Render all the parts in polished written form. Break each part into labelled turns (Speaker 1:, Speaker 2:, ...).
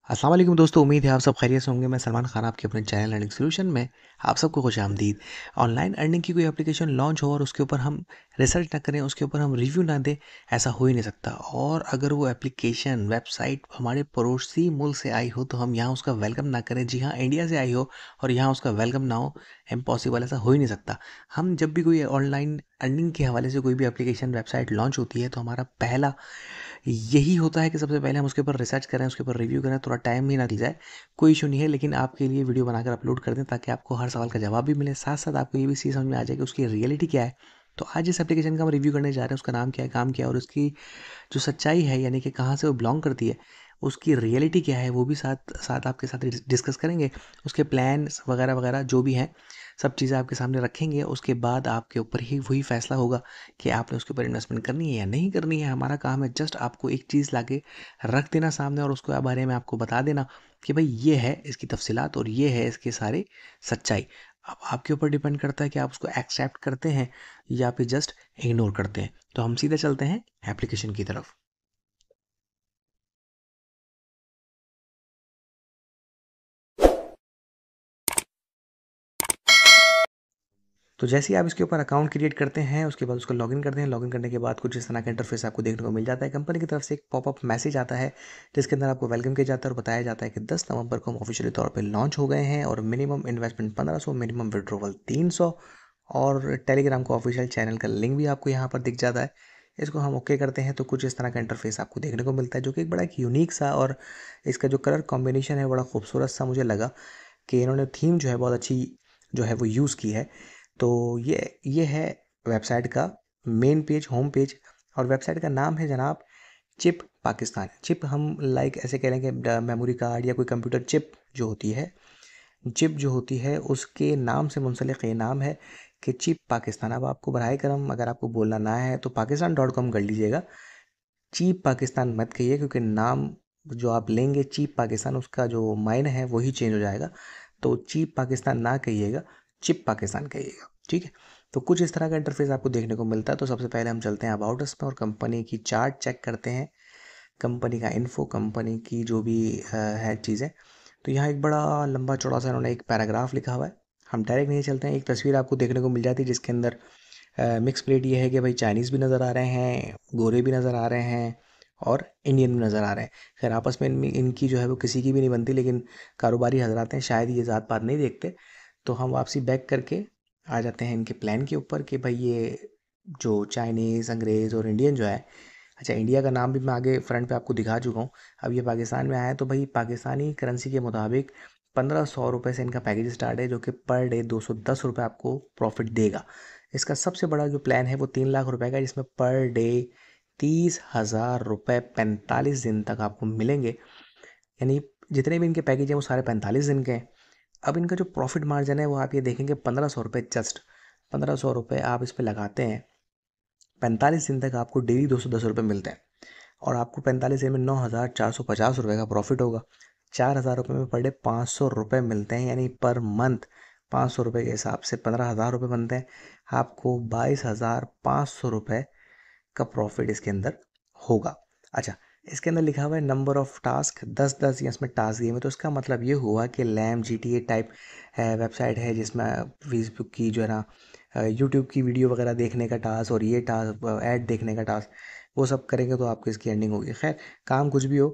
Speaker 1: अस्सलाम वालेकुम दोस्तों, उम्मीद है आप सब खैरियत से होंगे। मैं सलमान खान आपके अपने चैनल अर्निंग सॉल्यूशन में आप सबको खुशामदीद। ऑनलाइन अर्निंग की कोई एप्लीकेशन लॉन्च हो और उसके ऊपर हम रिसर्च ना करें, उसके ऊपर हम रिव्यू ना दें, ऐसा हो ही नहीं सकता। और अगर वो एप्लीकेशन वेबसाइट हमारे पड़ोसी मुल्क से आई हो तो हम यहाँ उसका वेलकम ना करें। जी हाँ, इंडिया से आई हो और यहाँ उसका वेलकम ना हो, इम्पॉसिबल, ऐसा हो ही नहीं सकता। हम जब भी कोई ऑनलाइन अर्निंग के हवाले से कोई भी एप्लीकेशन वेबसाइट लॉन्च होती है तो हमारा पहला यही होता है कि सबसे पहले हम उसके ऊपर रिसर्च करें, उसके ऊपर रिव्यू करें। थोड़ा टाइम ही ना लग जाए, कोई इशू नहीं है, लेकिन आपके लिए वीडियो बनाकर अपलोड कर दें ताकि आपको हर सवाल का जवाब भी मिले। साथ साथ आपको ये भी चीज़ समझ में आ जाए कि उसकी रियलिटी क्या है। तो आज जिस एप्लीकेशन का हम रिव्यू करने जा रहे हैं उसका नाम क्या है, काम क्या है और उसकी जो सच्चाई है यानी कि कहाँ से वो बिलोंग करती है, उसकी रियलिटी क्या है, वो भी साथ साथ आपके साथ डिस्कस करेंगे। उसके प्लान्स वगैरह वगैरह जो भी हैं, सब चीज़ें आपके सामने रखेंगे। उसके बाद आपके ऊपर ही वही फैसला होगा कि आपने उसके ऊपर इन्वेस्टमेंट करनी है या नहीं करनी है। हमारा काम है जस्ट आपको एक चीज़ लाके रख देना सामने और उसके बारे में आपको बता देना कि भाई ये है इसकी तफसीलात और ये है इसके सारे सच्चाई। अब आपके ऊपर डिपेंड करता है कि आप उसको एक्सेप्ट करते हैं या फिर जस्ट इग्नोर करते हैं। तो हम सीधे चलते हैं एप्लीकेशन की तरफ। तो जैसे ही आप इसके ऊपर अकाउंट क्रिएट करते हैं उसके बाद उसको लॉगिन करते हैं। लॉगिन करने के बाद कुछ इस तरह का इंटरफेस आपको देखने को मिल जाता है। कंपनी की तरफ से एक पॉपअप मैसेज आता है जिसके अंदर आपको वेलकम किया जाता है और बताया जाता है कि 10 नवंबर को हम ऑफिशियली तौर पे लॉन्च हो गए हैं और मिनिमम इन्वेस्टमेंट 1500, मिनिमम विड्रॉवल 300 और टेलीग्राम का ऑफिशियल चैनल का लिंक भी आपको यहाँ पर दिख जाता है। इसको हम ओके करते हैं तो कुछ इस तरह का इंटरफेस आपको देखने को मिलता है जो कि एक बड़ा एक यूनिक सा और इसका जो कलर कॉम्बिनेशन है बड़ा खूबसूरत सा मुझे लगा कि इन्होंने थीम जो है बहुत अच्छी जो है वो यूज़ की है। तो ये है वेबसाइट का मेन पेज, होम पेज। और वेबसाइट का नाम है जनाब चिप पाकिस्तान। चिप हम लाइक ऐसे कह लें कि मेमोरी कार्ड या कोई कंप्यूटर चिप जो होती है, चिप जो होती है उसके नाम से मुंसलिक ये नाम है कि चिप पाकिस्तान। अब आपको बराए करम अगर आपको बोलना ना है तो pakistan.com कर लीजिएगा। चीप पाकिस्तान मत कहिए क्योंकि नाम जो आप लेंगे चीप पाकिस्तान उसका जो मायने है वही चेंज हो जाएगा। तो चीप पाकिस्तान ना कहिएगा, चिप पाकिस्तान कहिएगा, ठीक है। तो कुछ इस तरह का इंटरफेस आपको देखने को मिलता है। तो सबसे पहले हम चलते हैं अबाउट अस में और कंपनी की चार्ट चेक करते हैं, कंपनी का इन्फो, कंपनी की जो भी है चीज़ें। तो यहाँ एक बड़ा लंबा चौड़ा सा इन्होंने एक पैराग्राफ लिखा हुआ है। हम डायरेक्ट नहीं चलते हैं, एक तस्वीर आपको देखने को मिल जाती है जिसके अंदर मिक्स प्लेट ये है कि भाई चाइनीज़ भी नज़र आ रहे हैं, गोरे भी नज़र आ रहे हैं और इंडियन भी नज़र आ रहे हैं। खैर आपस में इनकी जो है वो किसी की भी नहीं बनती, लेकिन कारोबारी हजरात हैं शायद ये ज़ात पात नहीं देखते। तो हम वापसी बैक करके आ जाते हैं इनके प्लान के ऊपर कि भाई ये जो चाइनीज़, अंग्रेज़ और इंडियन जो है, अच्छा इंडिया का नाम भी मैं आगे फ्रंट पे आपको दिखा चुका हूँ। अब ये पाकिस्तान में आया है तो भाई पाकिस्तानी करेंसी के मुताबिक 1500 रुपये से इनका पैकेज स्टार्ट है जो कि पर डे 210 रुपये आपको प्रॉफिट देगा। इसका सबसे बड़ा जो प्लान है वो 3 लाख रुपए का है जिसमें पर डे 30,000 रुपये 45 दिन तक आपको मिलेंगे। यानी जितने भी इनके पैकेज हैं वो सारे 45 दिन के हैं। अब इनका जो प्रॉफिट मार्जिन है वो आप ये देखेंगे 1500 रुपये, जस्ट 1500 रुपये आप इस पर लगाते हैं। 45 दिन तक आपको डेली 210 रुपये मिलते हैं और आपको 45 दिन में 9,450 रुपये का प्रॉफिट होगा। 4,000 रुपये में पर डे 500 रुपये मिलते हैं, यानी पर मंथ 500 रुपये के हिसाब से 15,000 रुपये बनते हैं। आपको 22,500 रुपये का प्रॉफिट इसके अंदर होगा। अच्छा, इसके अंदर लिखा हुआ है नंबर ऑफ टास्क 10-10 या इसमें टास्क दिए हुए। तो इसका मतलब ये हुआ कि लैम GTA टाइप वेबसाइट है जिसमें फेसबुक की जो है ना, यूट्यूब की वीडियो वगैरह देखने का टास्क और ये टास्क ऐड देखने का टास्क, वो सब करेंगे तो आपको इसकी अर्निंग होगी। खैर काम कुछ भी हो,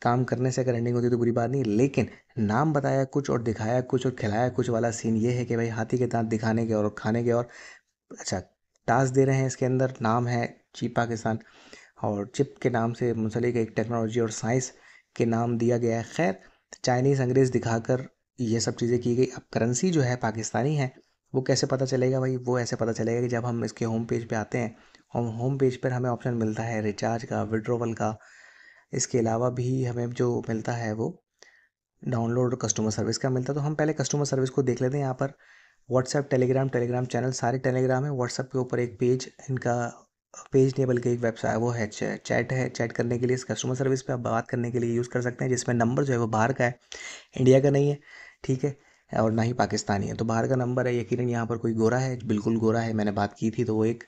Speaker 1: काम करने से अगर अर्निंग होती है तो बुरी बात नहीं, लेकिन नाम बताया कुछ और दिखाया कुछ और खिलाया कुछ वाला सीन ये है कि भाई हाथी के दांत दिखाने के और खाने के। और अच्छा, टास्क दे रहे हैं इसके अंदर, नाम है चिप पाकिस्तान और चिप के नाम से मुंसलिक एक टेक्नोलॉजी और साइंस के नाम दिया गया है। खैर चाइनीज़ अंग्रेज़ दिखाकर ये सब चीज़ें की गई। अब करेंसी जो है पाकिस्तानी है, वो कैसे पता चलेगा भाई? वो ऐसे पता चलेगा कि जब हम इसके होम पेज पे आते हैं और होम पेज पर हमें ऑप्शन मिलता है रिचार्ज का, विड्रॉवल का। इसके अलावा भी हमें जो मिलता है वो डाउनलोड कस्टमर सर्विस का मिलता है। तो हम पहले कस्टमर सर्विस को देख लेते हैं। यहाँ पर व्हाट्सएप, टेलीग्राम चैनल सारे टेलीग्राम है। व्हाट्सएप के ऊपर एक पेज इनका, पेज टेबल के एक वेबसाइट वो है, चैट है। चैट करने के लिए इस कस्टमर सर्विस पे आप बात करने के लिए यूज़ कर सकते हैं, जिसमें नंबर जो है वो बाहर का है, इंडिया का नहीं है, ठीक है। और ना ही पाकिस्तानी है, तो बाहर का नंबर है। यकीनन यहाँ पर कोई गोरा है, बिल्कुल गोरा है। मैंने बात की थी तो वो एक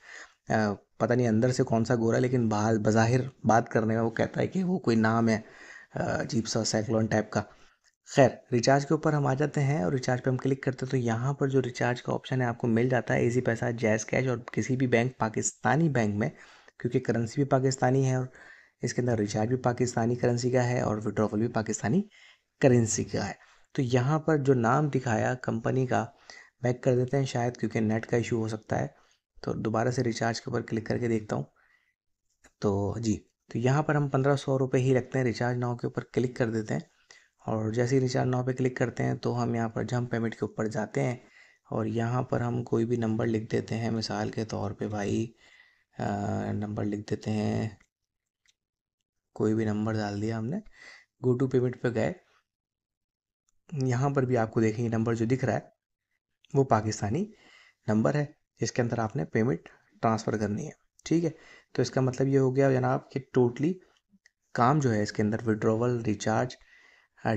Speaker 1: पता नहीं अंदर से कौन सा गोरा, लेकिन बाहर बज़ाहिर बात करने में वो कहता है कि वो कोई नाम है अजीब सा साइक्लोन टाइप का। खैर, रिचार्ज के ऊपर हम आ जाते हैं और रिचार्ज पे हम क्लिक करते हैं तो यहाँ पर जो रिचार्ज का ऑप्शन है आपको मिल जाता है, इजी पैसा, जैज़ कैश और किसी भी बैंक, पाकिस्तानी बैंक में, क्योंकि करेंसी भी पाकिस्तानी है और इसके अंदर रिचार्ज भी पाकिस्तानी करेंसी का है और विड्रॉवल भी पाकिस्तानी करेंसी का है। तो यहाँ पर जो नाम दिखाया कंपनी का, बैक कर देते हैं शायद क्योंकि नेट का इशू हो सकता है। तो दोबारा से रिचार्ज के ऊपर क्लिक करके देखता हूँ। तो जी, तो यहाँ पर हम 1500 रुपये ही रखते हैं, रिचार्ज नाउ के ऊपर क्लिक कर देते हैं और जैसे ही रिचार्ज नाउ पे क्लिक करते हैं तो हम यहाँ पर जंप पेमेंट के ऊपर जाते हैं और यहाँ पर हम कोई भी नंबर लिख देते हैं, मिसाल के तौर पे भाई नंबर लिख देते हैं, कोई भी नंबर डाल दिया हमने, गो टू पेमेंट पे गए। यहाँ पर भी आपको देखेंगे नंबर जो दिख रहा है वो पाकिस्तानी नंबर है जिसके अंदर आपने पेमेंट ट्रांसफ़र करनी है। ठीक है, तो इसका मतलब ये हो गया जनाब कि टोटली काम जो है इसके अंदर विड्रॉवल, रिचार्ज,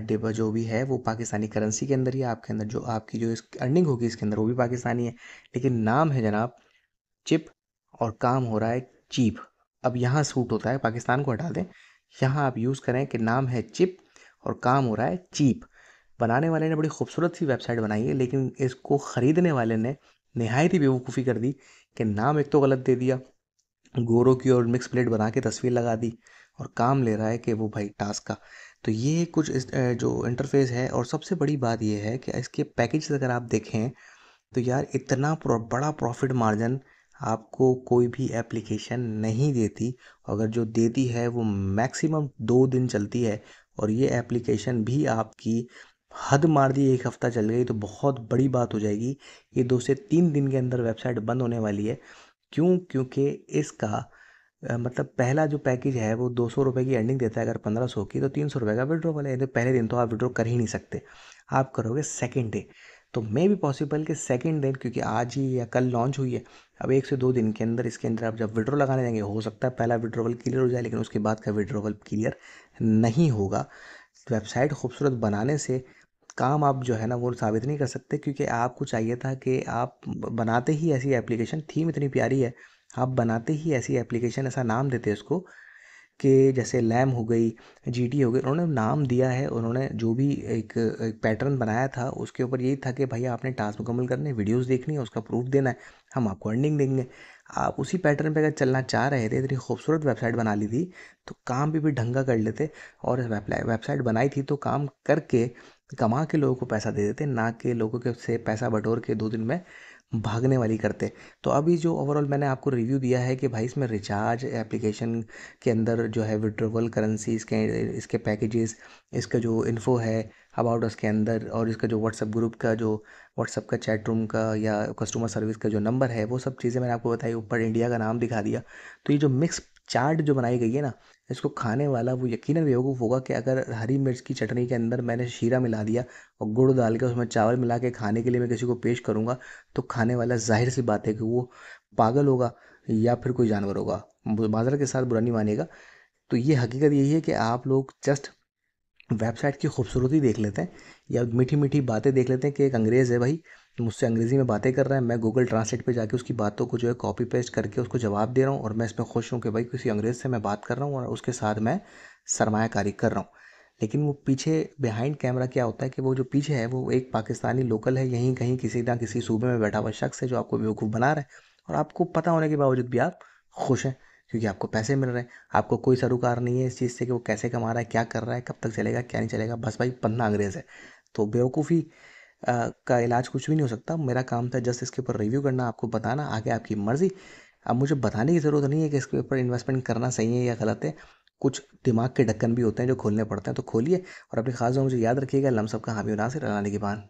Speaker 1: डिपो जो भी है वो पाकिस्तानी करेंसी के अंदर ही है। आपके अंदर जो आपकी जो इस अर्निंग होगी इसके अंदर वो भी पाकिस्तानी है, लेकिन नाम है जनाब चिप और काम हो रहा है चीप। अब यहाँ सूट होता है, पाकिस्तान को हटा दें, यहाँ आप यूज़ करें कि नाम है चिप और काम हो रहा है चीप। बनाने वाले ने बड़ी खूबसूरत सी वेबसाइट बनाई है, लेकिन इसको ख़रीदने वाले ने नहायत ही बेवकूफ़ी कर दी कि नाम एक तो गलत दे दिया, गोरों की और मिक्स प्लेट बना के तस्वीर लगा दी और काम ले रहा है कि वो भाई टास्क का। तो ये कुछ जो इंटरफेस है और सबसे बड़ी बात ये है कि इसके पैकेज अगर आप देखें तो यार इतना बड़ा प्रॉफिट मार्जिन आपको कोई भी एप्लीकेशन नहीं देती। अगर जो देती है वो मैक्सिमम 2 दिन चलती है और ये एप्लीकेशन भी आपकी हद मार दी, 1 हफ्ता चल गई तो बहुत बड़ी बात हो जाएगी। ये 2 से 3 दिन के अंदर वेबसाइट बंद होने वाली है। क्यों? क्योंकि इसका मतलब पहला जो पैकेज है वो 200 रुपये की अर्निंग देता है, अगर 1500 की तो 300 रुपये का विड्रॉवल है। तो पहले दिन तो आप विड्रॉ कर ही नहीं सकते, आप करोगे सेकेंड डे। तो मे भी पॉसिबल कि सेकेंड डे, क्योंकि आज ही या कल लॉन्च हुई है, अब 1 से 2 दिन के अंदर इसके अंदर आप जब विड्रॉ लगाने जाएंगे हो सकता है पहला विड्रॉवल क्लियर हो जाए, लेकिन उसके बाद का विड्रॉवल क्लियर नहीं होगा। वेबसाइट खूबसूरत बनाने से काम आप जो है ना वो साबित नहीं कर सकते, क्योंकि आपको चाहिए था कि आप बनाते ही ऐसी एप्लीकेशन, थीम इतनी प्यारी है, आप बनाते ही ऐसी एप्लीकेशन, ऐसा नाम देते इसको कि जैसे लैम हो गई, जीटी हो गई, उन्होंने नाम दिया है, उन्होंने जो भी एक पैटर्न बनाया था उसके ऊपर यही था कि भैया आपने टास्क मुकम्मल करने, वीडियोस देखनी है, उसका प्रूफ देना है, हम आपको अर्निंग देंगे। आप उसी पैटर्न पे अगर चलना चाह रहे थे, इतनी खूबसूरत वेबसाइट बना ली थी तो काम भी ढंग का कर लेते और वेबसाइट बनाई थी तो काम करके कमा के लोगों को पैसा दे देते, ना कि लोगों के से पैसा बटोर के 2 दिन में भागने वाली करते। तो अभी जो ओवरऑल मैंने आपको रिव्यू दिया है कि भाई इसमें रिचार्ज एप्लीकेशन के अंदर जो है विड्रॉवल करेंसी, इसके पैकेजेस, इसका जो इन्फो है अबाउट अस के अंदर, और इसका जो व्हाट्सएप ग्रुप का, जो व्हाट्सएप का चैट रूम का या कस्टमर सर्विस का जो नंबर है, वो सब चीज़ें मैंने आपको बताई, ऊपर इंडिया का नाम दिखा दिया। तो ये जो मिक्स चाट जो बनाई गई है ना, इसको खाने वाला वो यकीनन बेवकूफ़ होगा कि अगर हरी मिर्च की चटनी के अंदर मैंने शीरा मिला दिया और गुड़ डाल के उसमें चावल मिला के खाने के लिए मैं किसी को पेश करूँगा, तो खाने वाला ज़ाहिर सी बात है कि वो पागल होगा या फिर कोई जानवर होगा, माज़रत के साथ बुरा नहीं मानेगा। तो ये हकीकत यही है कि आप लोग जस्ट वेबसाइट की खूबसूरती देख लेते हैं या मीठी मीठी बातें देख लेते हैं कि एक अंग्रेज़ है भाई, मुझसे अंग्रेज़ी में बातें कर रहा है, मैं गूगल ट्रांसलेट पे जाके उसकी बातों को जो है कॉपी पेस्ट करके उसको जवाब दे रहा हूँ और मैं इसमें खुश हूँ कि भाई किसी अंग्रेज़ से मैं बात कर रहा हूँ और उसके साथ मैं सरमायाकारी कर रहा हूँ। लेकिन वो पीछे बिहाइंड कैमरा क्या होता है कि वो जो पीछे है वो एक पाकिस्तानी लोकल है, यहीं कहीं किसी ना किसी सूबे में बैठा हुआ शख्स है जो आपको बेवकूफ़ बना रहा है और आपको पता होने के बावजूद भी आप खुश हैं क्योंकि आपको पैसे मिल रहे हैं। आपको कोई सरोकार नहीं है इस चीज़ से कि वो कैसे कमा रहा है, क्या कर रहा है, कब तक चलेगा, क्या नहीं चलेगा, बस भाई पन्ना अंग्रेज़ है। तो बेवकूफ़ी का इलाज कुछ भी नहीं हो सकता। मेरा काम था जस्ट इसके ऊपर रिव्यू करना, आपको बताना, आगे आपकी मर्ज़ी। अब मुझे बताने की ज़रूरत नहीं है कि इसके ऊपर इन्वेस्टमेंट करना सही है या गलत है। कुछ दिमाग के ढक्कन भी होते हैं जो खोलने पड़ते हैं, तो खोलिए और अपनी ख़ास दुआ मुझे याद रखिएगा। लम्स सबका हामी और नासिर, अल्लाह निगहबान।